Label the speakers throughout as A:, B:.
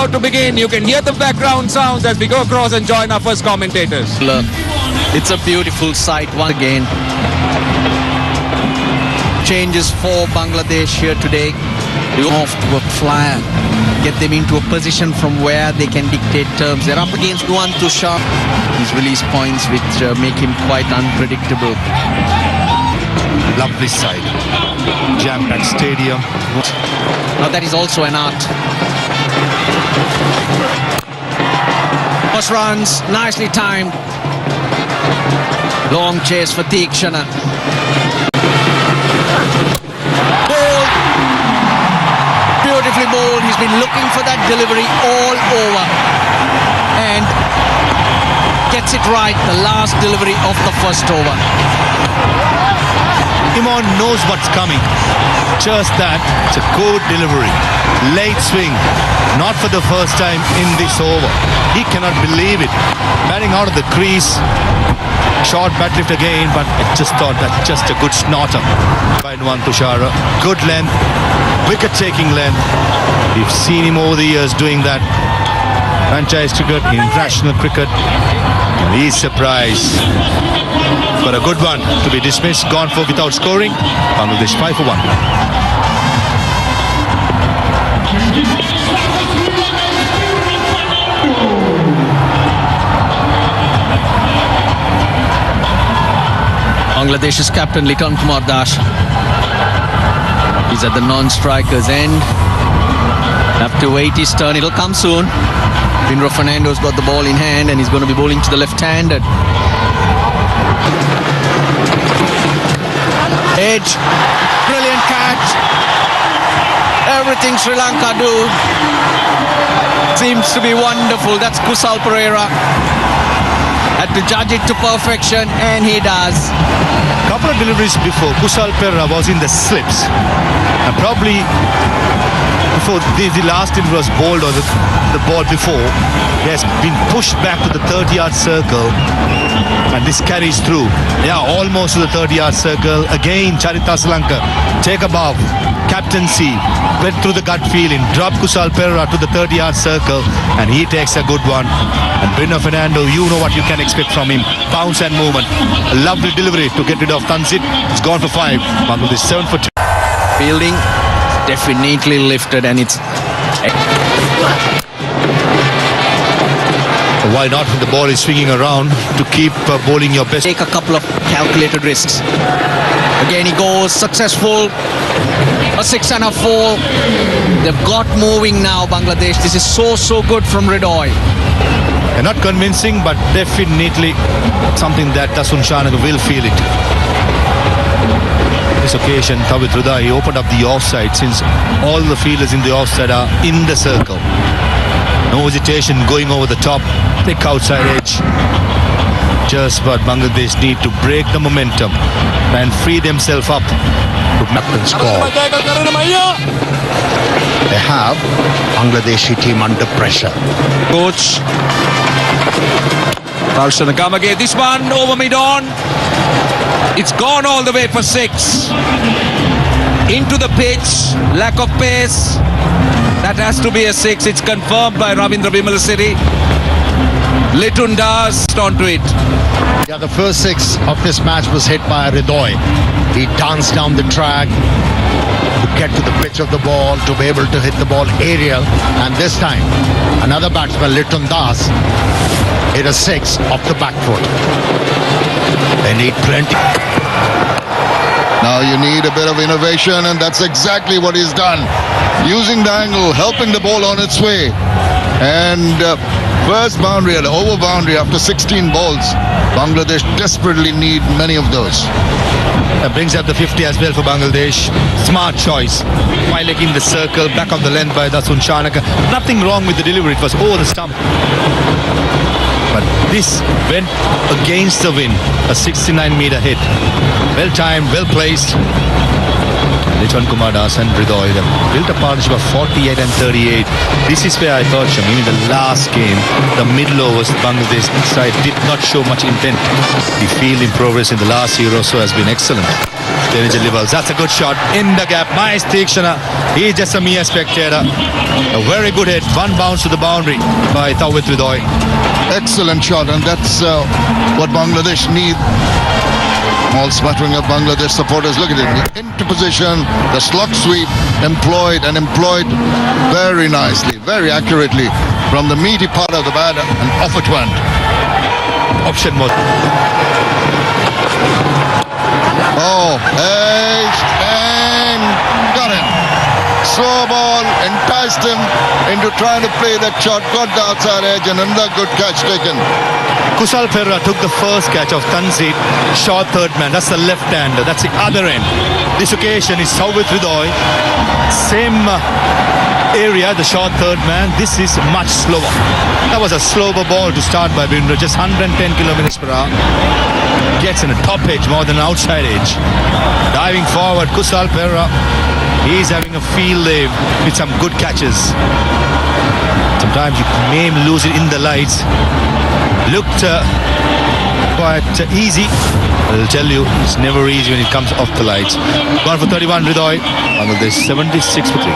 A: about to begin. You can hear the background sounds as we go across and join our first commentators.
B: It's a beautiful sight once again. Changes for Bangladesh here today. Off to a flyer. Get them into a position from where they can dictate terms. They're up against one to Shah. His release points which make him quite unpredictable.
C: Lovely side. Jam-packed stadium.
B: Now that is also an art. First runs, nicely timed. Long chase for Tikshana. Bowled. Beautifully bowled. He's been looking for that delivery all over. And gets it right, the last delivery of the first over.
C: Imon knows what's coming. Just that, it's a good delivery. Late swing. Not for the first time in this over. He cannot believe it. Batting out of the crease. Short bat lift again, but I just thought that's just a good snorter by Nuwan Tushara. Good length, wicket-taking length. We've seen him over the years doing that. Franchise cricket, international cricket. He's surprised. Got a good one to be dismissed, gone for without scoring. Bangladesh 5 for 1.
B: Bangladesh's captain Liton Kumar Das. He's at the non-striker's end. Have to wait his turn. It'll come soon. Vinro Fernando's got the ball in hand and he's going to be bowling to the left-handed. Edge. Brilliant catch. Everything Sri Lanka do seems to be wonderful. That's Kusal Pereira. Had to judge it to perfection, and he does.
C: Couple of deliveries before, Kusal Pereira was in the slips. And probably before the last delivery was bowled or the ball before, he has been pushed back to the 30-yard circle. And this carries through. Yeah, almost to the 30-yard circle. Again, Charita Sri Lanka take a bow. Captaincy went through the gut feeling, dropped Kusal Pereira to the 30-yard circle, and he takes a good one. And Vinro Fernando, you know what you can expect from him. Bounce and movement. A lovely delivery to get rid of Tanzit. It's gone for 5. Bangladesh 7 for 2.
B: Fielding definitely lifted, and it's...
C: Why not when the ball is swinging around to keep bowling your best?
B: Take a couple of calculated risks. Again he goes, successful. A 6 and a 4. They've got moving now, Bangladesh. This is so good from Ridoy.
C: They're not convincing, but definitely something that Dasun Shanaka will feel it. This occasion, Tawhid Rida, he opened up the offside since all the fielders in the offside are in the circle. No hesitation going over the top, thick outside edge. Just what Bangladesh need to break the momentum and free themselves up to captain's call.
D: They have Bangladeshi team under pressure.
A: Coach Darshan Gamage, this one over mid-on. It's gone all the way for 6. Into the pitch, lack of pace. That has to be a 6. It's confirmed by Ravindra Vimalasiri. Litun Das onto it.
D: Yeah, the first 6 of this match was hit by Ridoy. He danced down the track to get to the pitch of the ball, to be able to hit the ball aerial. And this time, another batsman, Litun Das, hit a 6 off the back foot. They need plenty.
E: Now you need a bit of innovation, and that's exactly what he's done. Using the angle, helping the ball on its way. And first boundary, an over boundary after 16 balls. Bangladesh desperately need many of those.
C: That brings up the 50 as well for Bangladesh. Smart choice. While in the circle, back on the length by Dasun Shanaka. Nothing wrong with the delivery, it was over the stump. But this went against the wind. A 69-meter hit. Well timed, well placed. Liton Kumar Das and Hridoy, they've built a partnership of 48 and 38. This is where I thought, Shamim, in the last game, the middle overs, the Bangladesh side did not show much intent. The field in progress in the last year or so has been excellent. Danger levels. That's a good shot in the gap. Nice Tikshana. He's just a mere spectator. A very good hit. One bounce to the boundary by Tawhid Hridoy.
E: Excellent shot, and that's what Bangladesh need. All smattering of Bangladesh supporters. Look at it. Into position. The slug sweep employed very nicely, very accurately from the meaty part of the bat, and off it went.
C: Option mode.
E: Oh, and got him. Slow ball enticed him into trying to play that shot. Got the outside edge, and another good catch taken.
C: Kusal Perera took the first catch of Tanzit, short third man. That's the left hander. That's the other end. This occasion is Tawhid Hridoy. Same area, the short third man. This is much slower. That was a slower ball to start by Bindra. Just 110 kilometers per hour. Gets in a top edge more than an outside edge. Diving forward, Kusal Perera. He's having a field day with some good catches. Sometimes you may lose it in the lights. Looked quite easy. I'll tell you, it's never easy when it comes off the lights. Gone for 31, Hridoy. Bangladesh 76 for 3.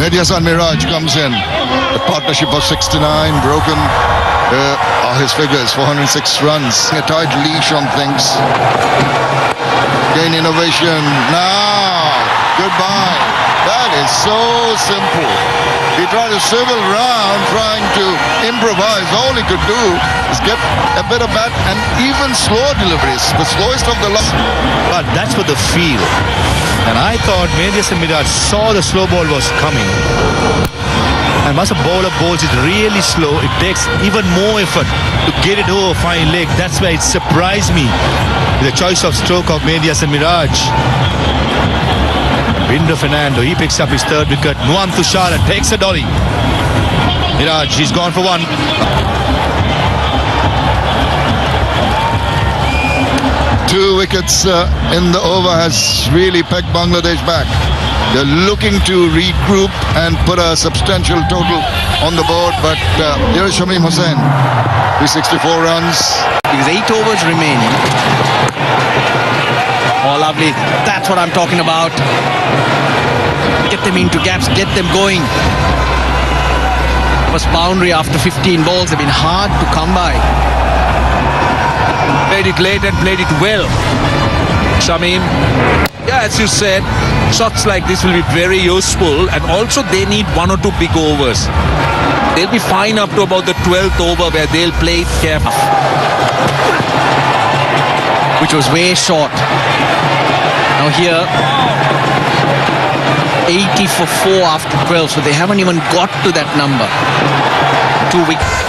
E: Mediasan Miraj comes in. A partnership of 69 broken are his figures. 406 runs. A tight leash on things. Gain innovation. Now, goodbye. That is so simple. He tried to swivel round, trying to improvise. All he could do is get a bit of bat and even slower deliveries. The slowest of the lot.
C: But that's for the feel. And I thought Mediasan Miraj saw the slow ball was coming. And once a bowler bowls it really slow, it takes even more effort to get it over fine leg. That's why it surprised me with the choice of stroke of Mediasan Miraj. Binder Fernando, he picks up his third wicket. Nuan Tushara takes a dolly. Miraj, he's gone for one.
E: Two wickets in the over has really pegged Bangladesh back. They're looking to regroup and put a substantial total on the board, but here is Shamim Hussain. 364 runs.
B: Because 8 overs remaining. Oh, lovely. That's what I'm talking about. Get them into gaps, get them going. First boundary after 15 balls have been hard to come by.
A: Played it late and played it well. Shamim. Yeah, as you said, shots like this will be very useful, and also they need 1 or 2 big overs. They'll be fine up to about the 12th over where they'll play it careful.
B: Which was way short. Now here, 80 for 4 after 12, so they haven't even got to that number. 2 wickets.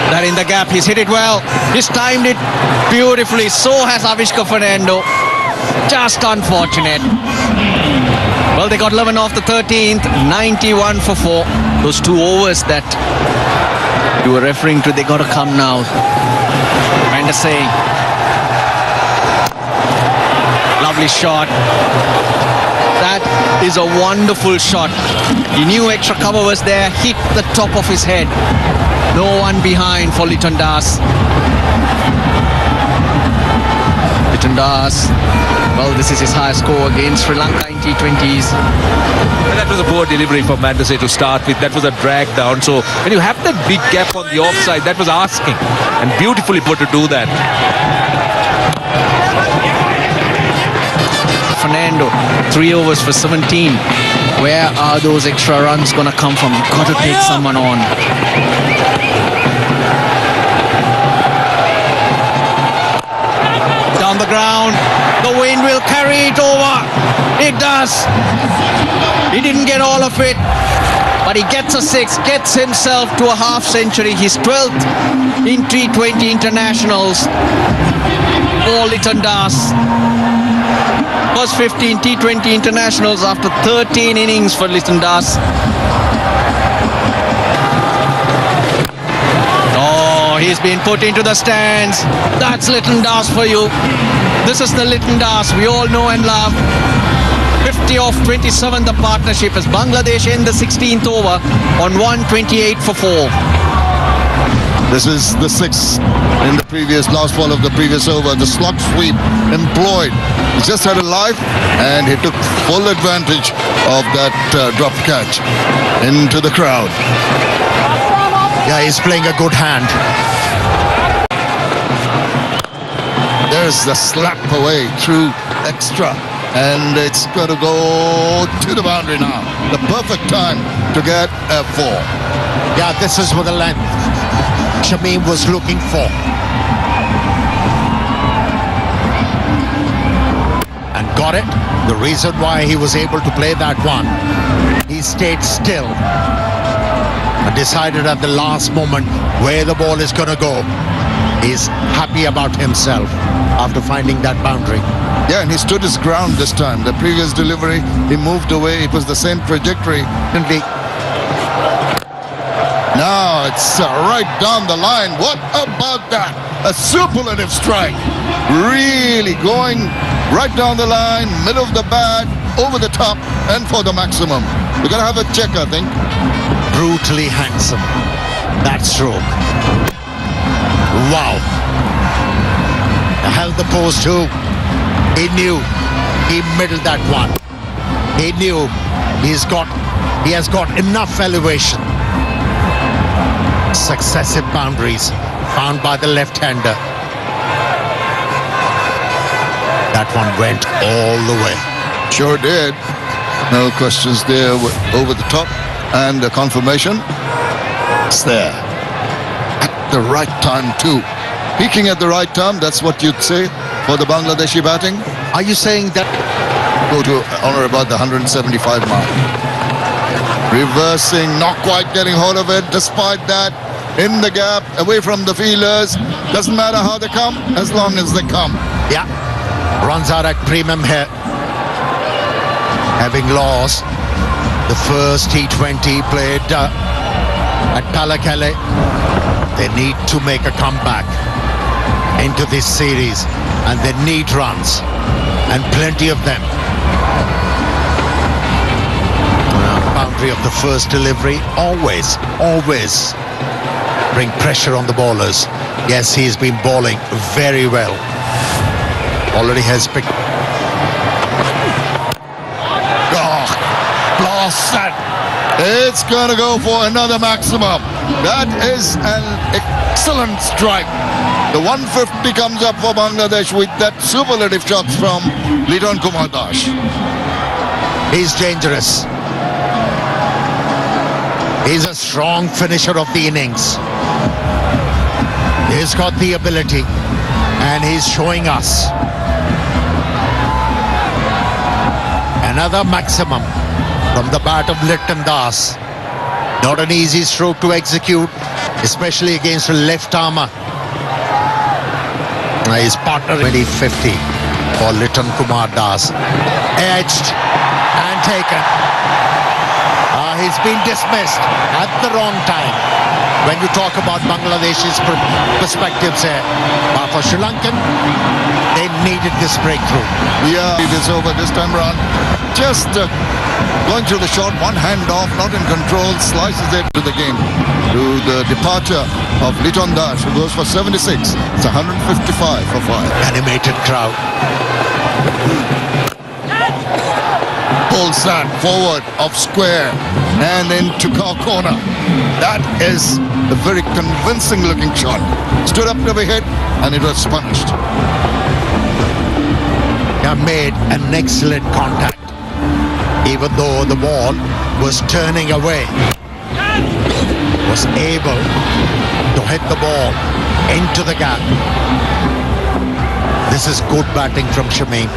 B: That in the gap, he's hit it well. He's timed it beautifully. So has Avishka Fernando. Just unfortunate. Well, they got 11 off the 13th. 91 for 4. Those 2 overs that you were referring to, they got to come now. Kind of saying. Lovely shot. That is a wonderful shot. He knew extra cover was there. Hit the top of his head. No one behind for Liton Das. Liton Das. Well, this is his highest score against Sri Lanka in T20s.
A: That was a poor delivery for Mandase to start with. That was a drag down. So when you have that big gap on the offside, that was asking. And beautifully put to do that.
B: Fernando, 3 overs for 17. Where are those extra runs going to come from? You've got to take someone on. Down the ground. The wind will carry it over. It does. He didn't get all of it, but he gets a 6, gets himself to a half century. His 12th in T20 internationals for Liton Das. First 15 T20 internationals after 13 innings for Liton Das. he's been put into the stands. That's Litton Das for you. This is the Litton Das we all know and love. 50 off 27, the partnership as Bangladesh in the 16th over on 128 for 4.
E: This is the sixth in the last ball of the previous over. The slug sweep employed. He just had a life and he took full advantage of that drop catch into the crowd.
D: Yeah, he's playing a good hand.
E: There's the slap away through extra. And it's going to go to the boundary now. The perfect time to get a 4.
D: Yeah, this is what the length Shamim was looking for. And got it. The reason why he was able to play that one, he stayed still and decided at the last moment where the ball is going to go. He's happy about himself after finding that boundary.
E: Yeah, and he stood his ground this time. The previous delivery, he moved away. It was the same trajectory. Now it's right down the line. What about that? A superlative strike. Really going right down the line, middle of the bat, over the top, and for the maximum. We're going to have a check, I think.
D: Brutally handsome. That stroke. Wow. Held the post too. He knew he middled that one. He knew he has got enough elevation. Successive boundaries found by the left-hander. That one went all the way.
E: Sure did. No questions there. Over the top, and the confirmation. It's there. At the right time too. Peaking at the right time, that's what you'd say for the Bangladeshi batting.
D: Are you saying that?
E: Go to honor about the 175 mark. Reversing, not quite getting hold of it. Despite that, in the gap, away from the fielders. Doesn't matter how they come, as long as they come.
D: Yeah. Runs out at premium here. Having lost the first T20 played at Palakkale, they need to make a comeback into this series, and they need runs, and plenty of them. Boundary of the first delivery, always bring pressure on the bowlers. Yes, he's been bowling very well. Already has picked.
E: Blast that. It's going to go for another maximum. That is an excellent strike. The 150 comes up for Bangladesh with that superlative shots from Litton Kumar Das.
D: He's dangerous. He's a strong finisher of the innings. He's got the ability, and he's showing us another maximum from the bat of Litton Das. Not an easy stroke to execute, especially against a left armer. His partner 2050 for Litton Kumar Das. Edged and taken. He's been dismissed at the wrong time. When you talk about Bangladesh's perspectives here, but for Sri Lankan, they needed this breakthrough.
E: Yeah, it is over this time round. Just going through the shot, one hand off, not in control, slices it to the game. To the departure of Litton Das, who goes for 76. It's 155 for 5.
D: Animated crowd.
E: Pulls that forward off square and into corner. That is a very convincing looking shot. Stood up to be hit and it was punished.
D: He made an excellent contact, even though the ball was turning away. Was able to hit the ball into the gap. This is good batting from Shamim.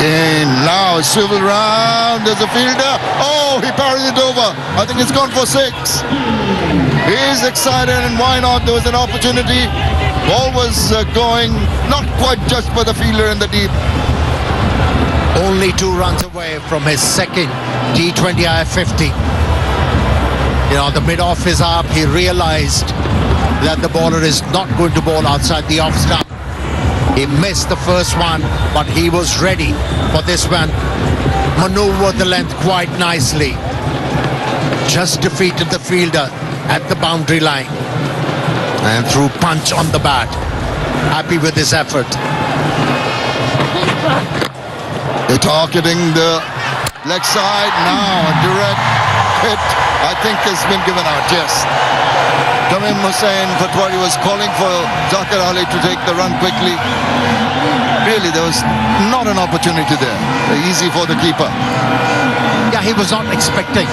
E: And now it's swivel round. There's a fielder. Oh, he parries it over. I think it's gone for 6. He's excited, and why not? There was an opportunity. Ball was going not quite just by the fielder in the deep.
D: Only 2 runs away from his second T20I 50. The mid-off is up. He realized that the bowler is not going to bowl outside the off stump. He missed the first one, but he was ready for this one. Maneuvered the length quite nicely. Just defeated the fielder at the boundary line and threw punch on the bat. Happy with his effort.
E: They're targeting the leg side now. A direct hit, I think, has been given out. Yes. Tamim Hussain Patwari was calling for Zakir Ali to take the run quickly. Really, there was not an opportunity there. Easy for the keeper.
D: Yeah, he was not expecting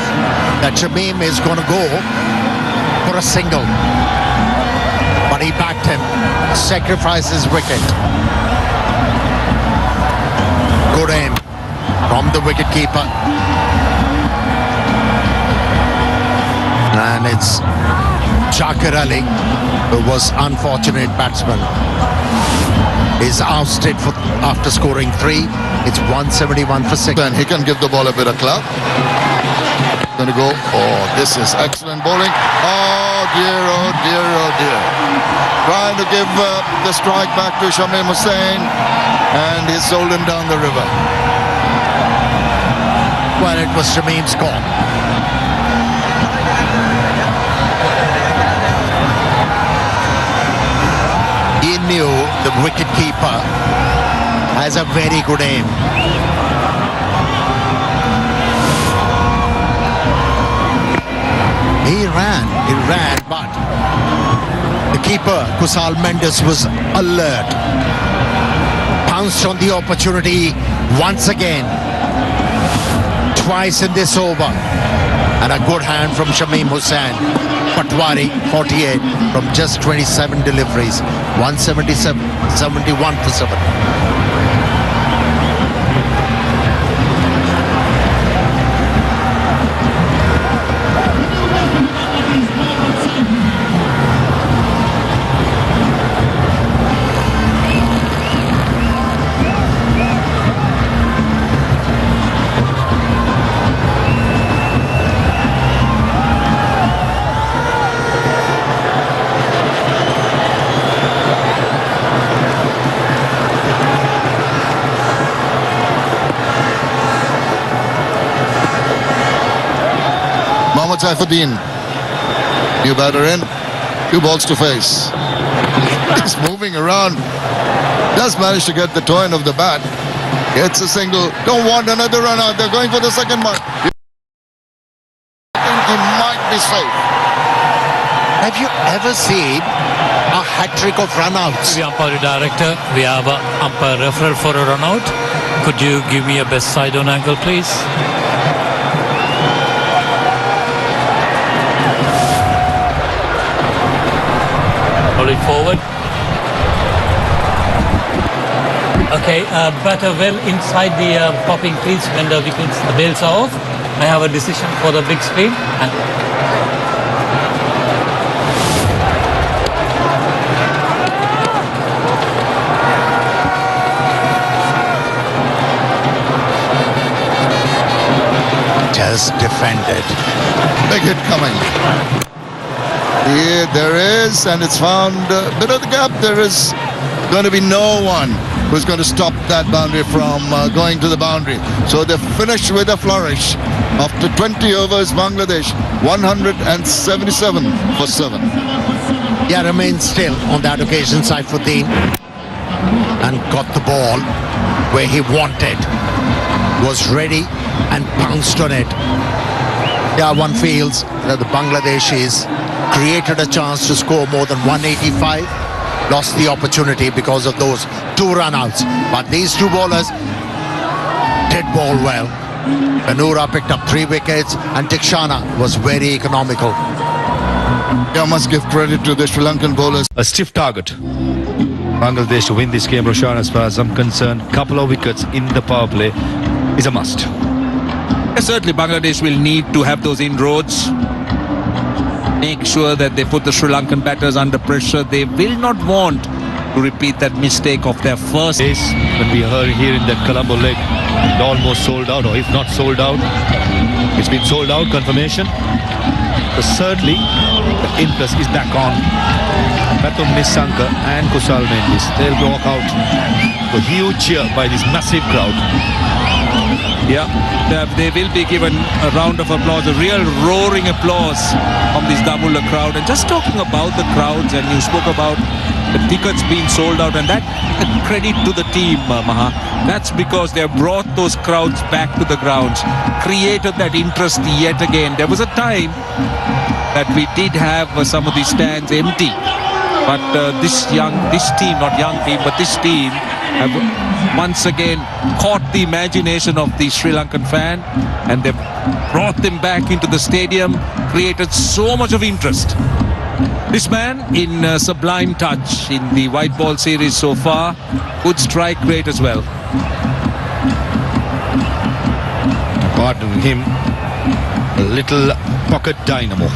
D: that Shamim is going to go for a single. But he backed him, sacrificed his wicket. Good aim from the wicket keeper. And it's Zakir Ali, who was unfortunate batsman, is ousted after scoring 3. It's 171 for 6.
E: And he can give the ball a bit of club. Going to go. Oh, this is excellent bowling. Oh dear, oh dear, oh dear. Trying to give the strike back to Shamim Hussain, and he's sold him down the river.
D: Well, it was Shamim's call. He knew the wicket keeper has a very good aim. He ran, but the keeper, Kusal Mendes, was alert. Pounced on the opportunity once again. Twice in this over. And a good hand from Shamim Hussain. Patwari, 48 from just 27 deliveries. 177, 71 for 7.
E: Saifuddin, new batter in, 2 balls to face. He's moving around, does manage to get the toe end of the bat, gets a single, don't want another run out, they're going for the second one. I think he might be safe.
D: Have you ever seen a hat-trick of run-outs?
F: The umpire director, we have an umpire referral for a run-out. Could you give me a best side-on angle, please? Hold it forward. Okay, batter well inside the popping crease when the wickets, the bails are off. I have a decision for the big screen. And
D: just defended.
E: Big hit coming. Here there is, and it's found a bit of the gap. There is going to be no one who's going to stop that boundary from going to the boundary. So they finished with a flourish. After 20 overs, Bangladesh 177 for 7.
D: Yeah, remained still on that occasion, Saifuddin, and got the ball where he wanted. Was ready and pounced on it. Yeah, one feels that the Bangladeshis created a chance to score more than 185, lost the opportunity because of those 2 run-outs. But these 2 bowlers did bowl well. Banura picked up 3 wickets and Tikshana was very economical.
E: Yeah, must give credit to the Sri Lankan bowlers.
C: A stiff target. Bangladesh to win this game, Roshan, as far as I'm concerned. Couple of wickets in the power play is a must.
A: Certainly Bangladesh will need to have those inroads. Make sure that they put the Sri Lankan batters under pressure. They will not want to repeat that mistake of their first.
C: When we heard here in that Colombo leg, it almost sold out, or if not sold out, it's been sold out, confirmation. So certainly the impress is back on Pathum Nissanka and Kusal Mendis. They'll walk out a huge cheer by this massive crowd.
A: Yeah, they will be given a round of applause, a real roaring applause from this Damula crowd. And just talking about the crowds, and you spoke about the tickets being sold out, and that credit to the team, Maha. That's because they have brought those crowds back to the grounds, created that interest yet again. There was a time that we did have some of these stands empty, but this team, not young team, but this team have once again caught the imagination of the Sri Lankan fan, and they've brought them back into the stadium, created so much of interest. This man in sublime touch in the white ball series so far. Good strike rate as well.
C: Pardon him, a little pocket dynamo,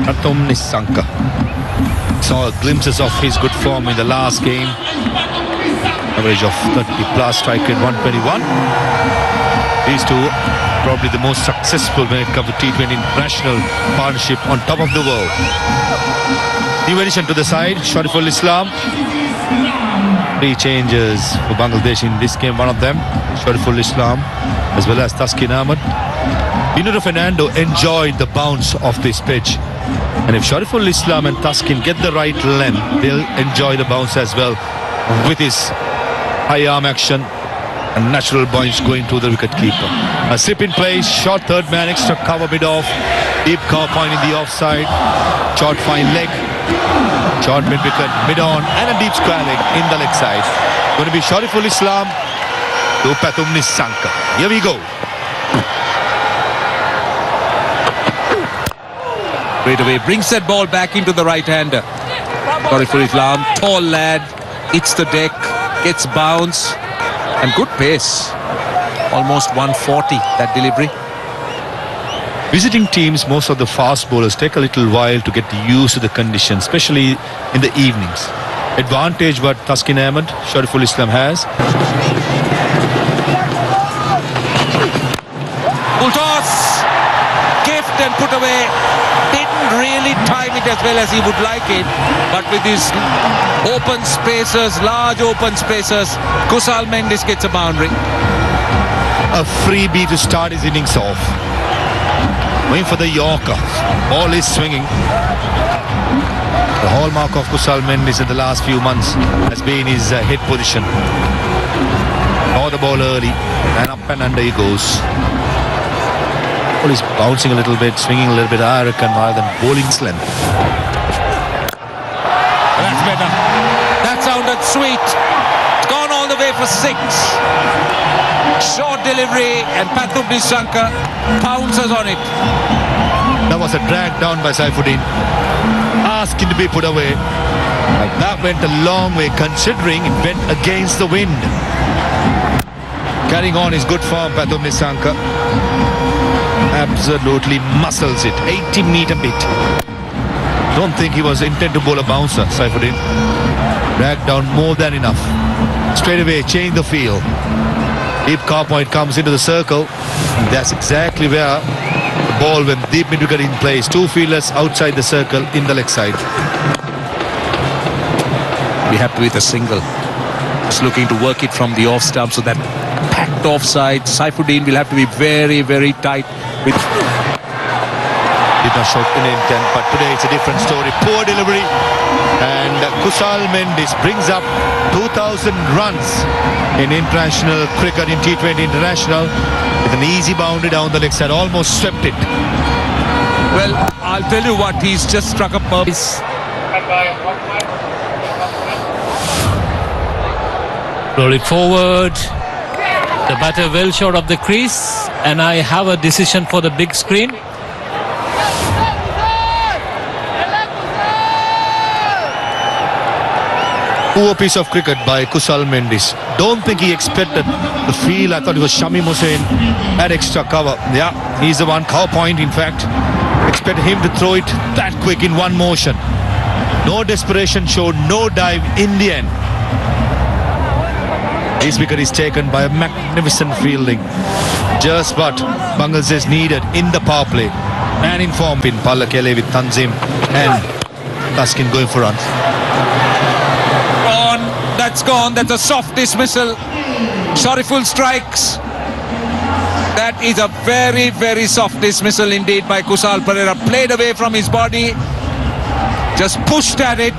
C: Pathum Nissanka. Saw glimpses of his good form in the last game. Average of 30 plus, strike rate 121. These two probably the most successful when it comes to T20 international partnership on top of the world. New addition to the side, Shariful Islam. 3 changes for Bangladesh in this game. One of them, Shariful Islam, as well as Taskin Ahmed. Dinero Fernando enjoyed the bounce of this pitch. And if Shariful Islam and Taskin get the right length, they'll enjoy the bounce as well with his high arm action and natural points going to the wicket keeper. A slip in place, short third man, extra cover mid off, deep cover point in the offside, short fine leg, short mid wicket, mid on, and a deep square leg in the leg side. Going to be Shariful Islam to Pathum Nissanka. Here we go.
A: Straight away brings that ball back into the right-hander. Shariful Islam, tall lad, hits the deck, gets bounce, and good pace. Almost 140, that delivery.
C: Visiting teams, most of the fast bowlers take a little while to get used to the conditions, especially in the evenings. Advantage what Taskin Ahmed, Shariful Islam has.
A: Full toss, gift and put away. Didn't really time it as well as he would like it, but with his open spaces, large open spaces, Kusal Mendis gets a boundary.
C: A freebie to start his innings off. Going for the Yorker. Ball is swinging. The hallmark of Kusal Mendis in the last few months has been his head position. Saw the ball early, and up and under he goes. Ball is bouncing a little bit, swinging a little bit, I reckon, rather than bowling length.
A: That's better. That sounded sweet. It's gone all the way for 6. Short delivery, and Pathum Nissanka pounces on it.
C: That was a drag down by Saifuddin, asking to be put away. And that went a long way, considering it went against the wind. Carrying on his good form, Pathum Nissanka. Absolutely muscles it. 80-meter bit. Don't think he was intent to bowl a bouncer, Saifuddin. Dragged down more than enough. Straight away, change the field. Deep car point comes into the circle. And that's exactly where the ball went deep mid wicket in place. 2 fielders outside the circle in the leg side.
A: Be happy with a single. Just looking to work it from the off stump, so that packed offside. Saifuddin will have to be very, very tight. With
C: did not show in intent, but today it's a different story. Poor delivery, and Kusal Mendis brings up 2,000 runs in international cricket, in T20 international, with an easy boundary down the leg side, almost swept it.
A: Well, I'll tell you what, he's just struck a purpose.
F: Roll it forward. The batter well short of the crease, and I have a decision for the big screen.
C: Poor piece of cricket by Kusal Mendis. Don't think he expected the field. I thought it was Shamim Hussain at extra cover. Yeah, he's the one, cover point in fact. Expected him to throw it that quick in one motion. No desperation showed, no dive in the end. This wicket is taken by a magnificent fielding. Just what Bangladesh needed in the power play. Man in form in Palakele with Tanzim and Taskin going for runs.
A: Gone. That's gone. That's a soft dismissal. Shariful strikes. That is a very, very soft dismissal indeed by Kusal Perera. Played away from his body. Just pushed at it.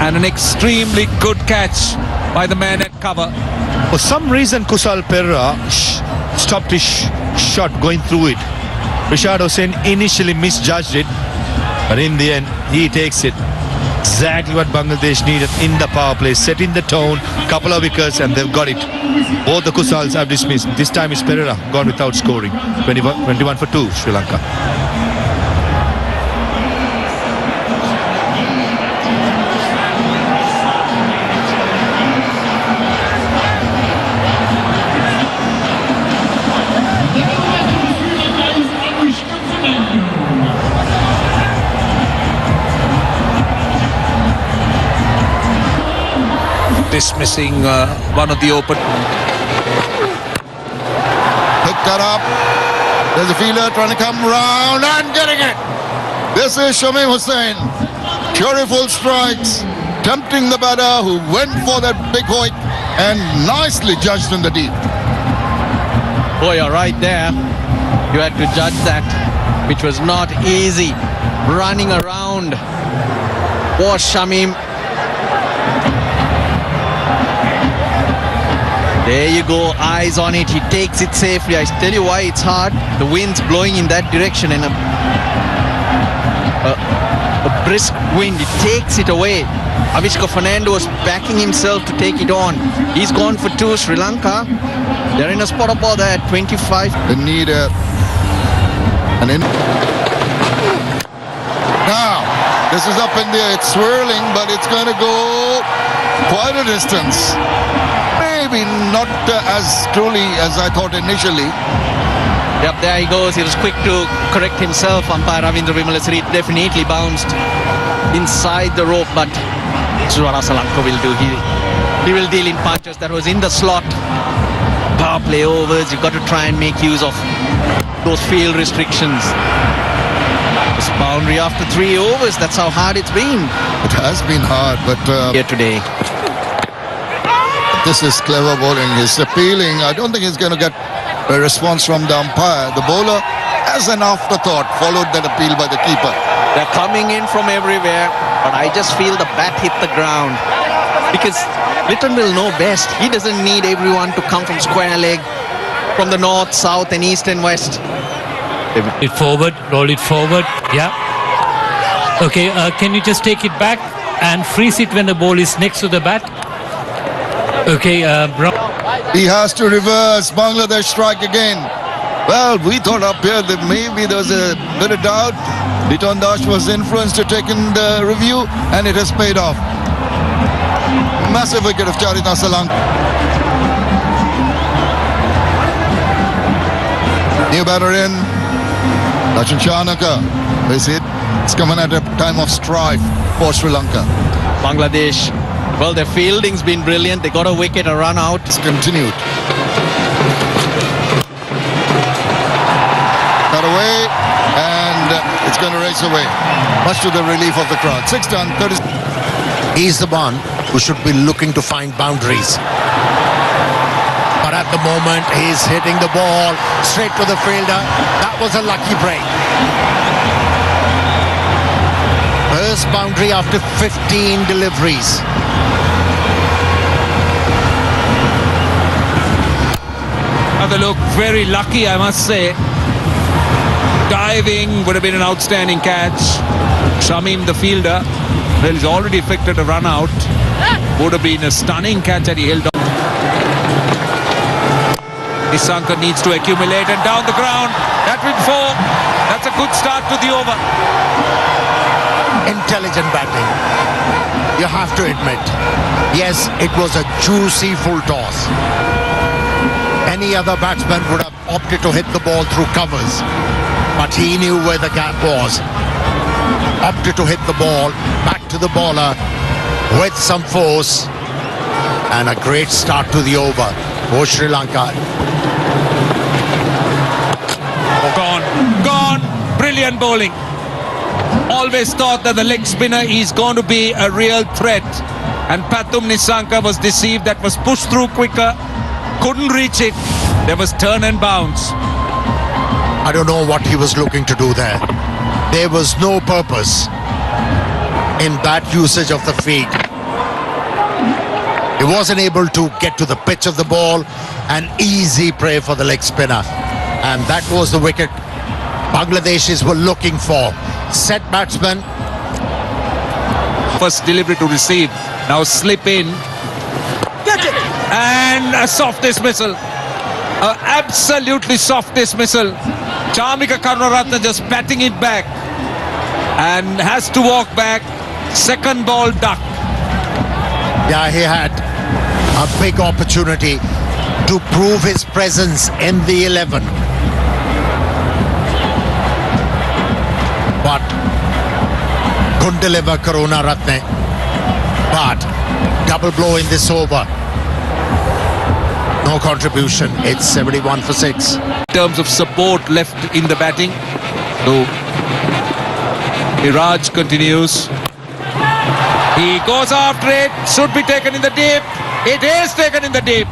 A: And an extremely good catch by the man at cover.
C: For some reason, Kusal Perera stopped his shot going through it. Rishad Hossain initially misjudged it, but in the end, he takes it. Exactly what Bangladesh needed in the power play, setting the tone, couple of wickets, and they've got it. Both the Kusals have dismissed. This time is Perera gone without scoring. 21 for 2, Sri Lanka.
A: Dismissing one of the open.
E: Pick that up. There's a fielder trying to come round and getting it. This is Shamim Hussain. Curryful strikes, tempting the batter who went for that big hoik and nicely judged in the deep.
B: Boy, you're right there. You had to judge that, which was not easy. Running around was Shamim. There you go, eyes on it. He takes it safely. I tell you why it's hard. The wind's blowing in that direction and a brisk wind. It takes it away. Avishka Fernando was backing himself to take it on. He's gone for 2. Sri Lanka, they're in a spot of ball there at 25.
E: They need an in. Now, this is up in the air. It's swirling, but it's going to go quite a distance. Maybe not as truly as I thought initially.
B: Yep, there he goes. He was quick to correct himself. Umpire Ravindra Vimalasri definitely bounced inside the rope, but this is what Sri Lanka will do. He will deal in punches. That was in the slot. Power play overs. You've got to try and make use of those field restrictions. This boundary after 3 overs. That's how hard it's been.
E: It has been hard, but
B: Here today.
E: this is clever bowling. He's appealing. I don't think he's going to get a response from the umpire. The bowler, as an afterthought, followed that appeal by the keeper.
B: They're coming in from everywhere, but I just feel the bat hit the ground. Because Litton will know best. He doesn't need everyone to come from square leg, from the north, south and east and west.
F: It forward, roll it forward. Yeah. Okay, can you just take it back and freeze it when the ball is next to the bat? Okay,
E: He has to reverse. Bangladesh strike again. Well, we thought up here that maybe there was a bit of doubt. Liton Das was influenced to take in the review, and it has paid off. Massive wicket of Charita Salanka. New batter in. Lachin Chanaka. Is it? It's coming at a time of strife for Sri Lanka.
B: Bangladesh, well, their fielding's been brilliant. They got a wicket, a run out.
E: It's continued. Cut away, and it's going to race away, much to the relief of the crowd. 6 done, 30.
D: He's the one who should be looking to find boundaries. But at the moment, he's hitting the ball straight to the fielder. That was a lucky break. First boundary after 15 deliveries.
A: They look very lucky, I must say. Diving would have been an outstanding catch. Shamim, the fielder, well, he's already effected a run out. Would have been a stunning catch that he held on. Nissanka needs to accumulate and down the ground. That will 4. That's a good start to the over.
D: Intelligent batting. You have to admit. Yes, it was a juicy full toss. Any other batsman would have opted to hit the ball through covers, but he knew where the gap was. Opted to hit the ball back to the bowler with some force, and a great start to the over for Sri Lanka.
A: Gone, gone. brilliant bowling. Always thought that the leg spinner is going to be a real threat. And Pathum Nissanka was deceived. That was pushed through quicker. Couldn't reach it. There was turn and bounce.
D: I don't know what he was looking to do there. There was no purpose in that usage of the feet. He wasn't able to get to the pitch of the ball. An easy prey for the leg spinner. And that was the wicket Bangladeshis were looking for. Set batsman.
A: First delivery to receive. Now slip in. And a soft dismissal. Absolutely soft dismissal. Chamika Karunaratne just patting it back. And has to walk back. Second ball duck.
D: Yeah, he had a big opportunity to prove his presence in the 11. But couldn't deliver Karunaratne. But double blow in this over. No contribution. It's 71 for 6.
A: In terms of support left in the batting. So Iraj continues. He goes after it. Should be taken in the deep. It is taken in the deep.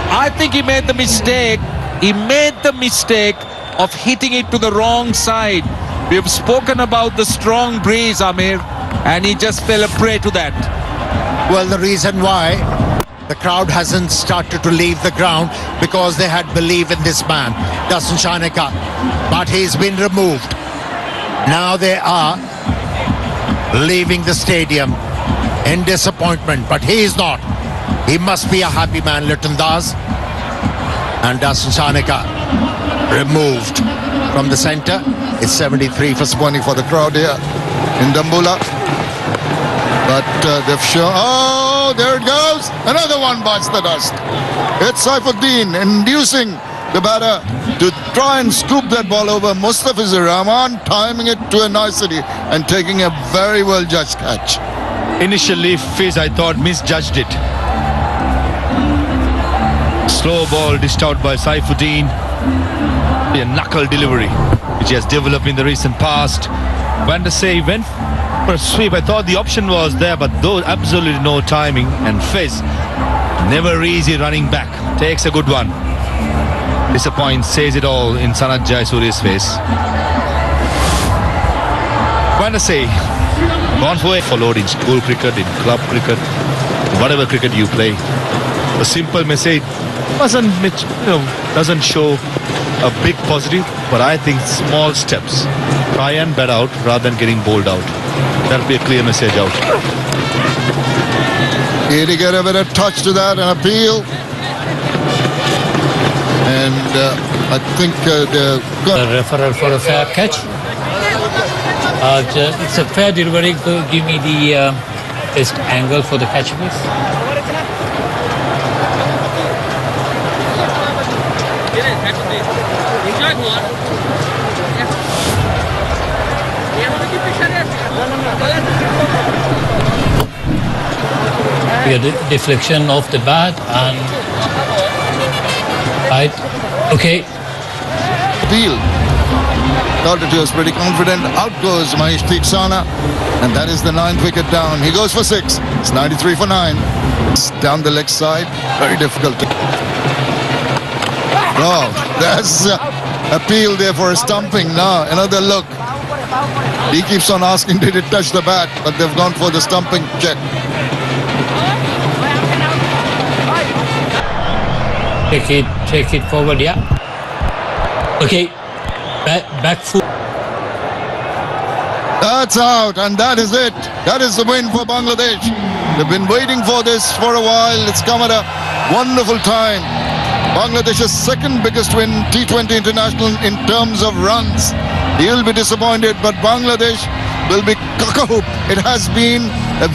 A: I think he made the mistake. He made the mistake of hitting it to the wrong side. We have spoken about the strong breeze, Amir, and he just fell a prey to that.
D: Well, the reason why the crowd hasn't started to leave the ground because they had belief in this man, Dasun Shaneka. But he's been removed. Now they are leaving the stadium in disappointment, but he is not. He must be a happy man, Litton Das. And Dasun Shaneka removed from the centre. It's 73 for
E: 20 for the crowd here in Dambula. But they've shown... Oh, there it goes. Another one bites the dust. It's Saifuddin inducing the batter to try and scoop that ball over. Mustafizur Rahman timing it to a nicety and taking a very well judged catch.
C: Initially, Fizz, I thought, misjudged it. Slow ball dished out by Saifuddin. A knuckle delivery, which he has developed in the recent past. Van der Sey went for a sweep. I thought the option was there, but though absolutely no timing. And Fizz, never easy running back. Takes a good one. Disappoints, says it all in Sanat Jayasuriya's face. Van der Sey, gone for it. Followed in school cricket, in club cricket, whatever cricket you play. A simple message doesn't show a big positive, but I think small steps. Try and bat out rather than getting bowled out. That'll be a clear message out.
E: Here to get a bit of touch to that, an appeal. And I think the
F: Referral for a fair catch. It's a fair delivery. Give me the best angle for the catch, please. We had a deflection of the bat and right. Okay.
E: appeal. Thought it was pretty confident. Out goes Mahesh Theeksana, and that is the 9th wicket down. He goes for 6. It's 93 for 9. It's down the leg side. Very difficult. Oh, there's appeal there for a stumping. Now another look. He keeps on asking, did it touch the bat? But they've gone for the stumping check.
F: Take it forward, yeah. Okay, back foot.
E: That's out, and that is it. That is the win for Bangladesh. They've been waiting for this for a while. It's come at a wonderful time. Bangladesh's second biggest win, T20 international in terms of runs. He'll be disappointed, but Bangladesh will be cock-a-hoop. It has been a